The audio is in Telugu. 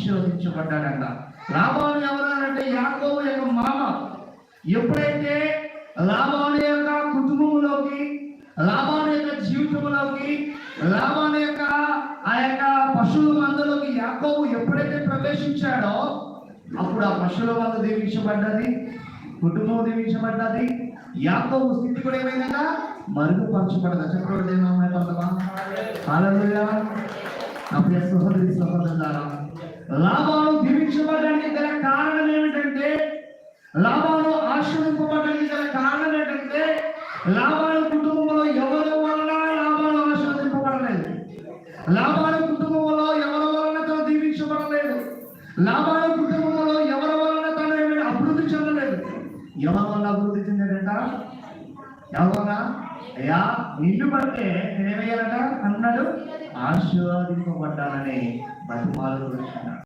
ఆశీర్వదించబడ్డాడంట. లాబాను ఎవరంటే యాకోబు యొక్క మామ. ఎప్పుడైతే లాబాను యొక్క కుటుంబంలోకి, లాబాను యొక్క జీవితంలోకి, లాబాను యొక్క ఆ యొక్క పశువుల మందలోకి యాకోబు ఎప్పుడైతే ప్రవేశించాడో అప్పుడు ఆ పశువుల మంద దీవించబడ్డది, కుటుంబం దీవించబడ్డది. యాకోబు స్థితి కూడా ఏమైందట? మరుగుపరచబడ్డది. చెప్పండి హల్లెలూయా. అప్పుడు సహోదరి సహోదరులారా, లాబాను దీవించబడడానికి గల కారణం ఏమిటంటే, లాబాను ఆశీర్వదింపబడడానికి గల కారణం ఏంటంటే, లాబాను కుటుంబంలో ఎవరి వలన లాబాను ఆశీర్వదింపబడలేదు, లాబాను కుటుంబంలో ఎవరి వలన తను దీవించబడలేదు, లాబాను కుటుంబంలో ఎవరి వలన తను ఏమైనా అభివృద్ధి చెందలేదు. ఎవరి వల్ల అభివృద్ధి చెందాడంట? ఎవరన్నా అయ్యా నిన్ను బట్టే నేనేమయ్యానట అన్నాడు, ఆశీర్వదింపబడ్డానని బతిమాలు